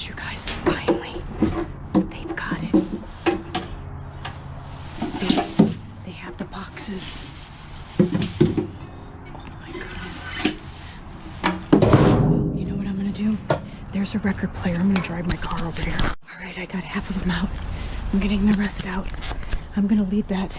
gosh, you guys, finally, they've got it. They have the boxes. Oh my goodness. You know what I'm gonna do? There's a record player. I'm gonna drive my car over here. All right, I got half of them out. I'm getting the rest out. I'm gonna leave that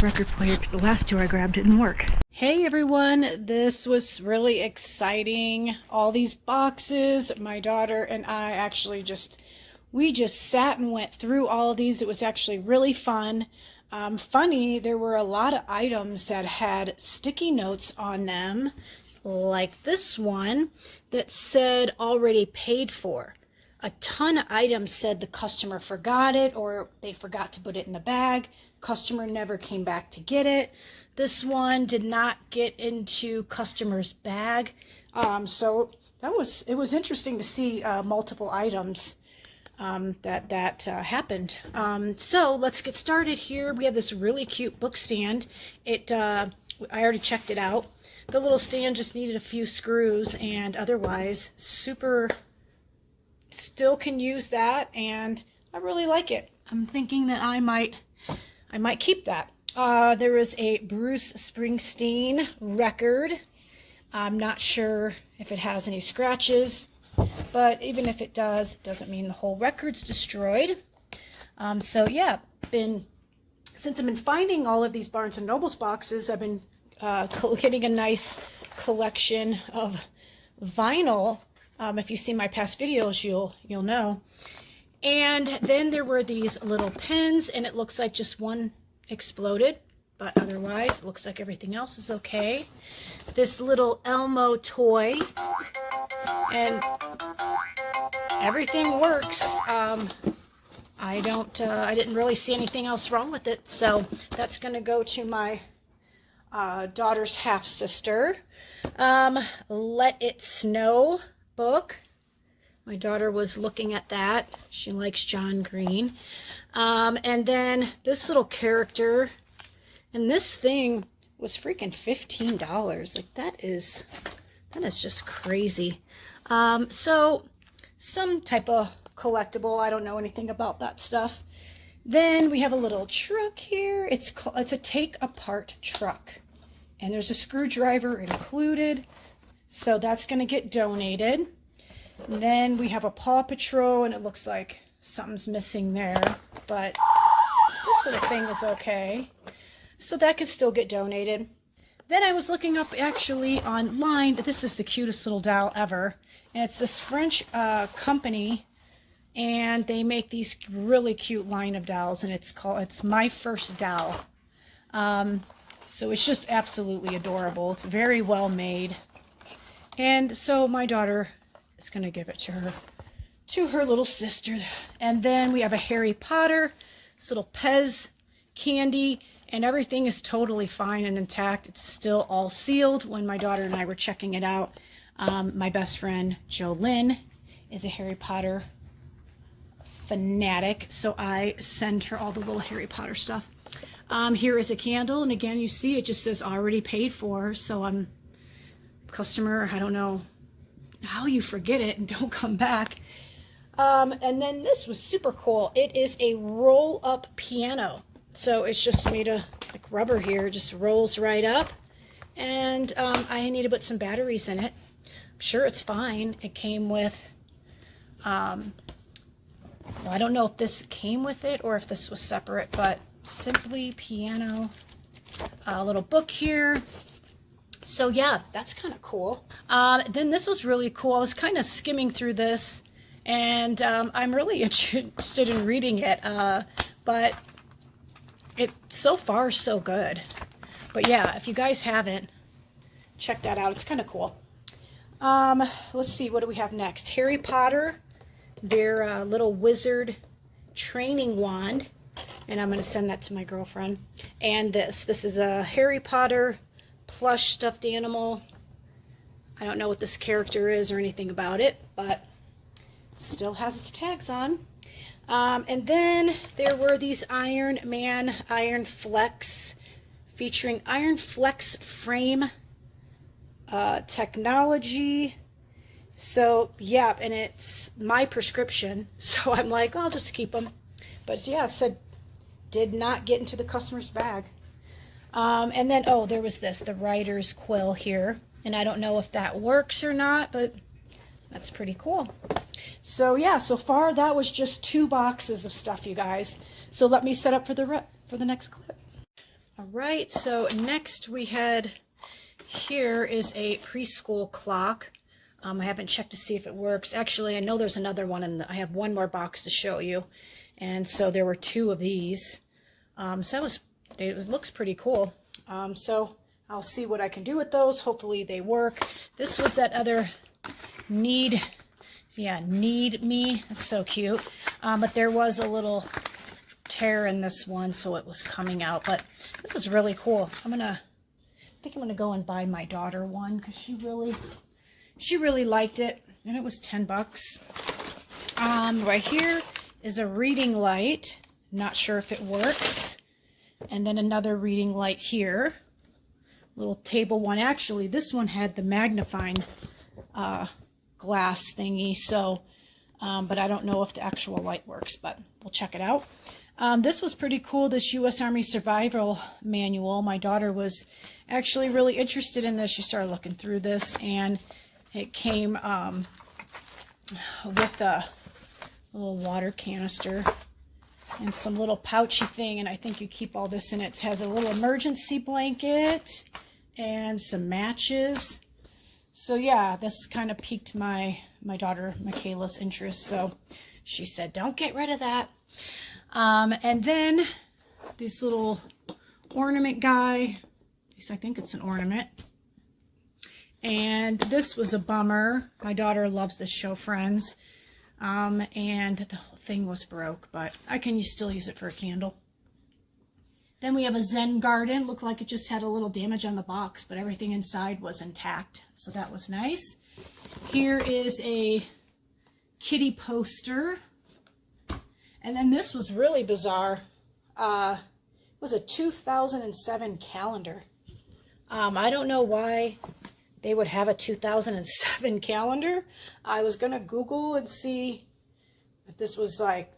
record player because the last two I grabbed didn't work. Hey everyone, this was really exciting. All these boxes, my daughter and I actually we just sat and went through all of these. It was actually really fun. Funny, there were a lot of items that had sticky notes on them, like this one that said already paid for. A ton of items said the customer forgot it or they forgot to put it in the bag. Customer never came back to get it. This one did not get into customer's bag. So it was interesting to see multiple items that happened. So let's get started here. We have this really cute book stand. I already checked it out. The little stand just needed a few screws, and otherwise super, still can use that, and I really like it. I'm thinking that I might keep that. There is a Bruce Springsteen record. I'm not sure if it has any scratches, but even if it does, it doesn't mean the whole record's destroyed. So yeah, since I've been finding all of these Barnes & Noble's boxes, I've been getting a nice collection of vinyl. If you see my past videos, you'll know. And then there were these little pins, and it looks like just one exploded, but otherwise it looks like everything else is okay. This little Elmo toy, and everything works. I didn't really see anything else wrong with it, so that's going to go to my daughter's half sister. Let It Snow book. My daughter was looking at that. She likes John Green. And then this little character, and this thing was freaking $15. Like that is just crazy. So some type of collectible. I don't know anything about that stuff. Then we have a little truck here. It's a take apart truck, and there's a screwdriver included. So that's going to get donated. And then we have a Paw Patrol, and it looks like something's missing there, but this little thing is okay. So that could still get donated. Then I was looking up actually online. This is the cutest little doll ever. And it's this French company, and they make these really cute line of dolls, and it's My First Doll. So it's just absolutely adorable. It's very well made. And so my daughter is going to give it to her little sister. And then we have a Harry Potter, this little Pez candy, and everything is totally fine and intact. It's still all sealed. When my daughter and I were checking it out, my best friend Jolynn is a Harry Potter fanatic, so I send her all the little Harry Potter stuff. Here is a candle, and again, you see it just says already paid for, so I'm customer, I don't know how you forget it and don't come back. And then this was super cool. It is a roll-up piano. So it's just made of like rubber here, just rolls right up. And I need to put some batteries in it. I'm sure it's fine. It came with, well, I don't know if this came with it or if this was separate, but Simply Piano. A little book here. So yeah, that's kind of cool. Then this was really cool. I was kind of skimming through this, and I'm really interested in reading it, but so far so good. But yeah, if you guys haven't, check that out. It's kind of cool. Let's see, what do we have next? Harry Potter, their little wizard training wand, and I'm going to send that to my girlfriend. And this is a Harry Potter plush stuffed animal. I don't know what this character is or anything about it, but it still has its tags on. And then there were these Iron Man Iron Flex, featuring Iron Flex frame technology. So yeah, and it's my prescription, so I'm like, I'll just keep them. But yeah, it said did not get into the customer's bag. And then, oh, there was this, the writer's quill here. And I don't know if that works or not, but that's pretty cool. So yeah, so far that was just 2 boxes of stuff, you guys. So let me set up for the next clip. All right, so next we had, here is a preschool clock. I haven't checked to see if it works. Actually, I know there's another one, and I have one more box to show you. And so there were 2 of these. So it looks pretty cool. So I'll see what I can do with those. Hopefully they work. This was that other Need Me. That's so cute. But there was a little tear in this one, so it was coming out. But this is really cool. I think I'm gonna go and buy my daughter one because she really liked it, and it was 10 bucks. Right here is a reading light. Not sure if it works. And then another reading light here. Little table one. Actually, this one had the magnifying glass thingy, so but I don't know if the actual light works, but we'll check it out. This was pretty cool, this U.S. Army Survival Manual. My daughter was actually really interested in this. She started looking through this, and it came with a little water canister and some little pouchy thing, and I think you keep all this in it. It has a little emergency blanket and some matches. So yeah, this kind of piqued my daughter Michaela's interest, so she said, don't get rid of that. And then this little ornament guy, at least I think it's an ornament. And this was a bummer. My daughter loves this show, Friends. And the whole thing was broke, but I can still use it for a candle. Then we have a Zen garden. Looked like it just had a little damage on the box, but everything inside was intact, so that was nice. Here is a kitty poster. And then this was really bizarre. It was a 2007 calendar. I don't know why they would have a 2007 calendar. I was gonna Google and see if this was like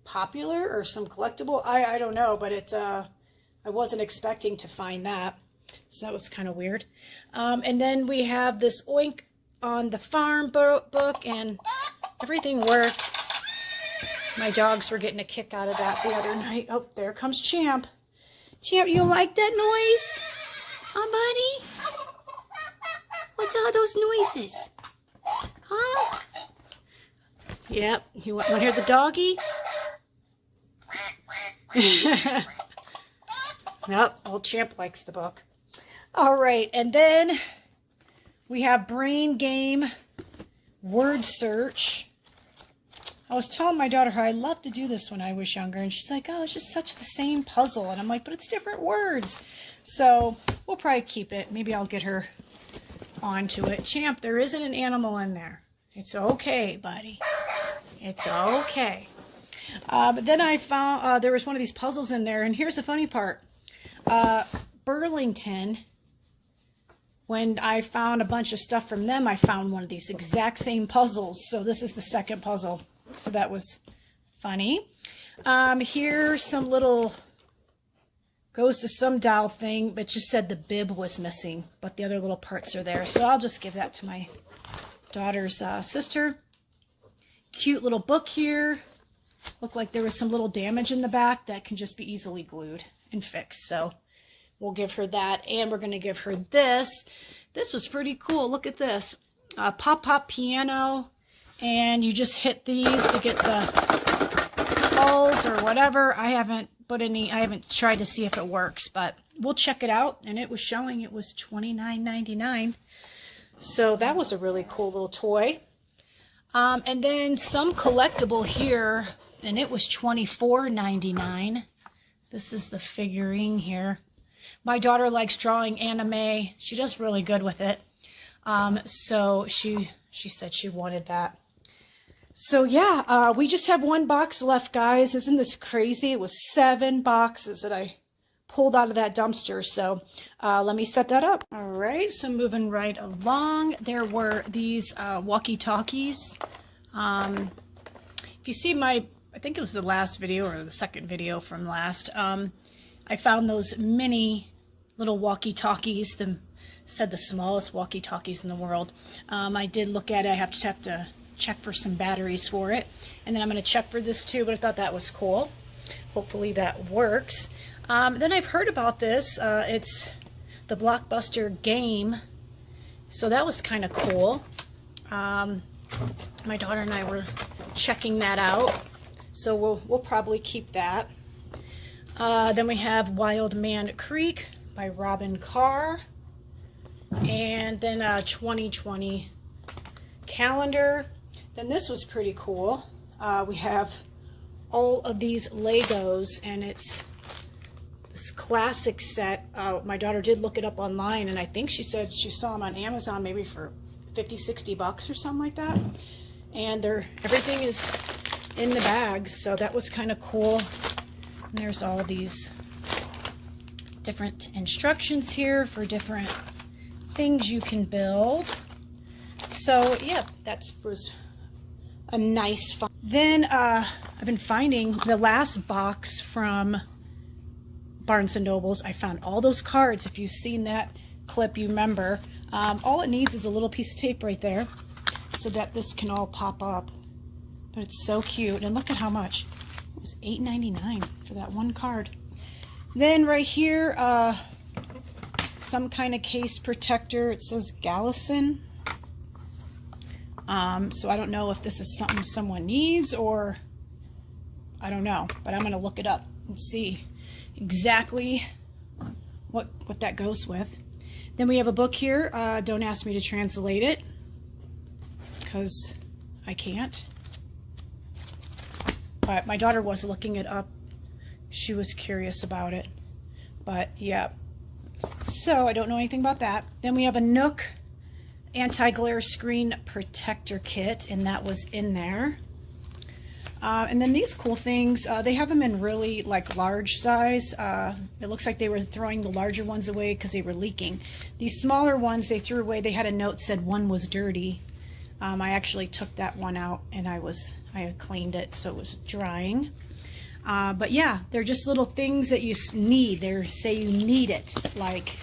popular or some collectible. I don't know, but it I wasn't expecting to find that, so that was kind of weird. And then we have this Oink on the Farm book, and everything worked. My dogs were getting a kick out of that the other night. Oh, there comes Champ. Champ, you like that noise? Huh, buddy? What's all those noises? Huh? Yep. You want to hear the doggy? Nope. Old Champ likes the book. All right. And then we have Brain Game Word Search. I was telling my daughter how I loved to do this when I was younger, and she's like, oh, it's just such the same puzzle. And I'm like, but it's different words. So we'll probably keep it. Maybe I'll get her onto it. Champ, there isn't an animal in there. It's okay, buddy. It's okay. But then I found there was one of these puzzles in there, and here's the funny part. Burlington, when I found a bunch of stuff from them, I found one of these exact same puzzles. So this is the second puzzle. So that was funny. Here's some little, goes to some doll thing, but just said the bib was missing, but the other little parts are there. So I'll just give that to my daughter's sister. Cute little book here. Looked like there was some little damage in the back that can just be easily glued and fixed. So we'll give her that, and we're going to give her this. This was pretty cool. Look at this. Pop piano. And you just hit these to get the pulse or whatever. I haven't tried to see if it works, but we'll check it out. And it was showing it was $29.99. So that was a really cool little toy. And then some collectible here, and it was $24.99. This is the figurine here. My daughter likes drawing anime. She does really good with it. So she said she wanted that. So yeah, we just have one box left, guys. Isn't this crazy? It was 7 boxes that I pulled out of that dumpster. So let me set that up. All right, so moving right along, there were these walkie-talkies. If you see my, I think it was the last video or the second video from last, I found those mini little walkie-talkies, said the smallest walkie-talkies in the world. I did look at it. I have to check for some batteries for it, and then I'm going to check for this too, but I thought that was cool. Hopefully that works. Then I've heard about this. It's the Blockbuster game, so that was kind of cool. My daughter and I were checking that out, so we'll probably keep that. Then we have Wild Man Creek by Robin Carr, and then a 2020 calendar. Then this was pretty cool. We have all of these Legos, and it's this classic set. My daughter did look it up online, and I think she said she saw them on Amazon maybe for 50-60 bucks or something like that. And everything is in the bag, so that was kind of cool. And there's all these different instructions here for different things you can build. So yeah, that was a nice find. Then I've been finding the last box from Barnes & Noble's. I found all those cards. If you've seen that clip, you remember. All it needs is a little piece of tape right there so that this can all pop up. But it's so cute. And look at how much. It was $8.99 for that one card. Then right here, some kind of case protector. It says Gallison. So I don't know if this is something someone needs, or I don't know, but I'm going to look it up and see exactly what that goes with. Then we have a book here. Don't ask me to translate it because I can't. But my daughter was looking it up. She was curious about it. But yeah. So I don't know anything about that. Then we have a Nook anti-glare screen protector kit, and that was in there. And then these cool things, they have them in really like large size. It looks like they were throwing the larger ones away because they were leaking. These smaller ones they threw away. They had a note said one was dirty. I actually took that one out, and I had cleaned it so it was drying. But yeah, they're just little things that you need. They say you need it, like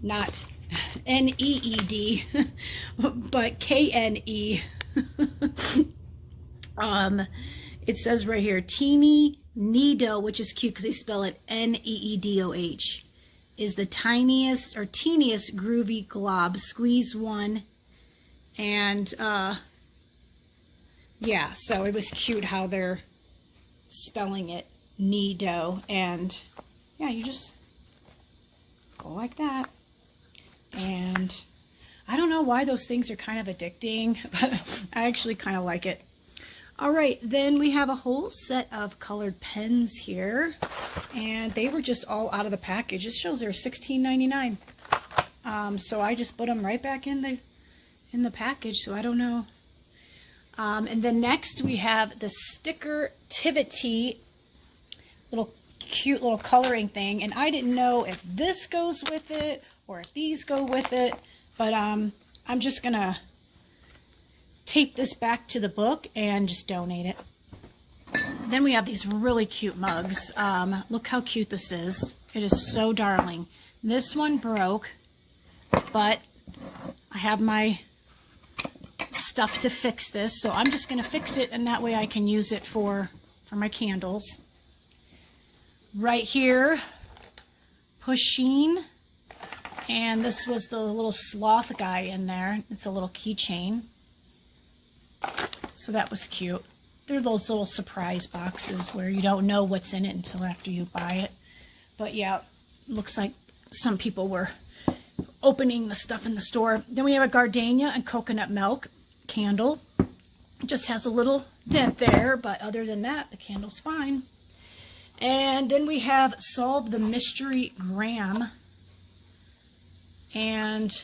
not N-E-E-D, but K-N-E. It says right here, Teeny Needo, which is cute because they spell it N-E-E-D-O-H, is the tiniest or teeniest groovy glob. Squeeze one. And yeah, so it was cute how they're spelling it, Needo. And yeah, you just go like that. And I don't know why those things are kind of addicting, but I actually kind of like it. All right, then we have a whole set of colored pens here, and they were just all out of the package. It shows they're $16.99. So I just put them right back in the package, so I don't know. And then next we have the Stickertivity little cute little coloring thing, and I didn't know if this goes with it or if these go with it, but I'm just gonna tape this back to the book and just donate it. Then we have these really cute mugs. Look how cute this is. It is so darling. This one broke, but I have my stuff to fix this, so I'm just gonna fix it, and that way I can use it for my candles. Right here, Pusheen, and this was the little sloth guy in there. It's a little keychain. So that was cute. They're those little surprise boxes where you don't know what's in it until after you buy it. But yeah, looks like some people were opening the stuff in the store. Then we have a gardenia and coconut milk candle. It just has a little dent there, but other than that, the candle's fine. And then we have Solve the Mystery Gram. And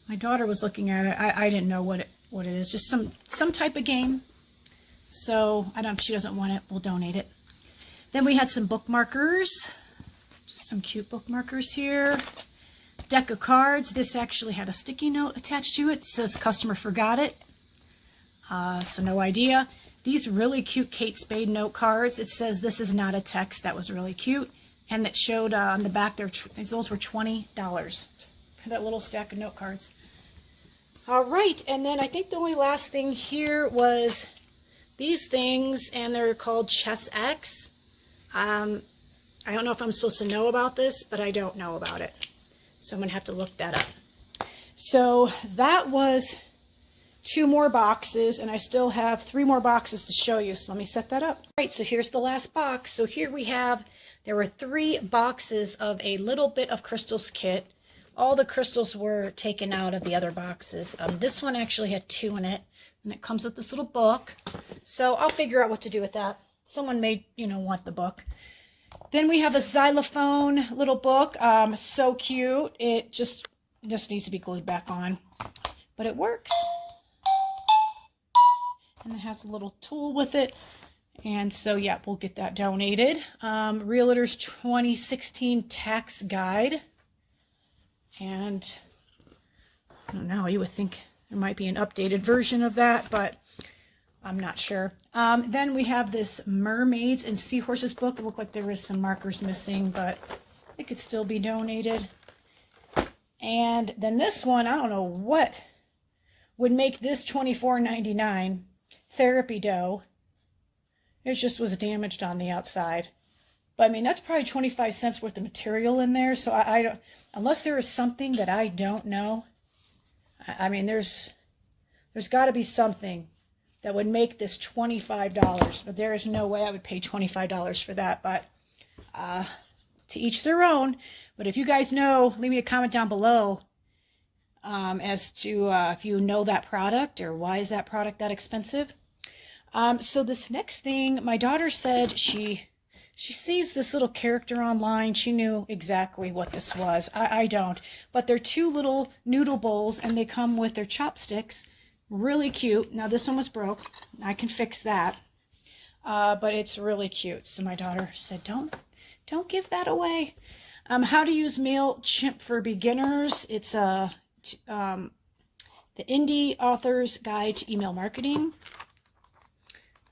my daughter was looking at it. I didn't know what it is. Just some type of game. So I don't know if she doesn't want it, we'll donate it. Then we had some bookmarkers, just some cute bookmarkers here. Deck of cards. This actually had a sticky note attached to it. It says customer forgot it. So no idea. These really cute Kate Spade note cards. It says this is not a text. That was really cute. And it showed on the back there, those were $20 for that little stack of note cards. All right, and then I think the only last thing here was these things, and they're called Chess X. I don't know if I'm supposed to know about this, but I don't know about it. So I'm going to have to look that up. So that was 2 more boxes, and I still have 3 more boxes to show you. So let me set that up. All right, so here's the last box. So here we have, there were 3 boxes of a little bit of crystals kit. All the crystals were taken out of the other boxes. This one actually had 2 in it, and it comes with this little book. So I'll figure out what to do with that. Someone may, want the book. Then we have a xylophone little book. So cute. It just needs to be glued back on, but it works. And it has a little tool with it. And so, yeah, we'll get that donated. Realtor's 2016 tax guide. And I don't know, you would think there might be an updated version of that, but I'm not sure. Then we have this Mermaids and Seahorses book. It looked like there was some markers missing, but it could still be donated. And then this one, I don't know what would make this $24.99. Therapy dough. It just was damaged on the outside. But I mean, that's probably 25 cents worth of material in there. So I don't, unless there is something that I don't know. I mean, there's got to be something that would make this $25. But there is no way I would pay $25 for that. But to each their own. But if you guys know, leave me a comment down below as to if you know that product or why is that product that expensive. So this next thing, my daughter said she sees this little character online. She knew exactly what this was. I don't. But they're 2 little noodle bowls, and they come with their chopsticks. Really cute. Now this one was broke. I can fix that. But it's really cute. So my daughter said, don't give that away. How to use MailChimp for beginners. It's the Indie Author's Guide to Email Marketing.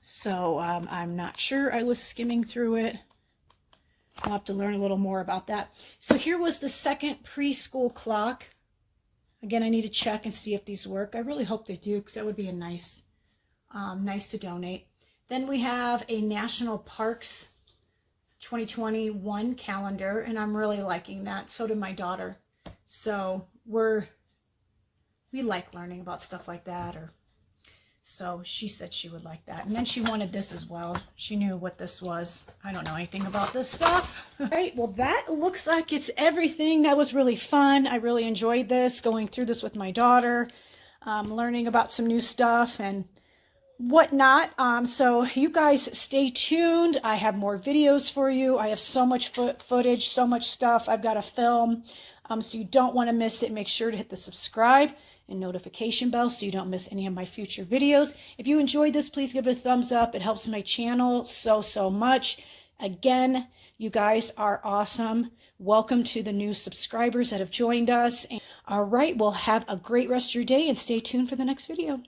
So I'm not sure. I was skimming through it. I'll have to learn a little more about that. So here was the second preschool clock. Again, I need to check and see if these work. I really hope they do, because that would be a nice to donate. Then we have a National Parks 2021 calendar, and I'm really liking that. So did my daughter. So we like learning about stuff like that, so she said she would like that. And then she wanted this as well. She knew what this was. I don't know anything about this stuff. All right, well, that looks like it's everything. That was really fun. I really enjoyed this, going through this with my daughter, learning about some new stuff and whatnot. So you guys stay tuned. I have more videos for you. I have so much footage, so much stuff I've got to film. So you don't want to miss it. Make sure to hit the subscribe and notification bell so you don't miss any of my future videos. If you enjoyed this, please give it a thumbs up. It helps my channel so much. Again, you guys are awesome. Welcome to the new subscribers that have joined us. All right, well, have a great rest of your day and stay tuned for the next video.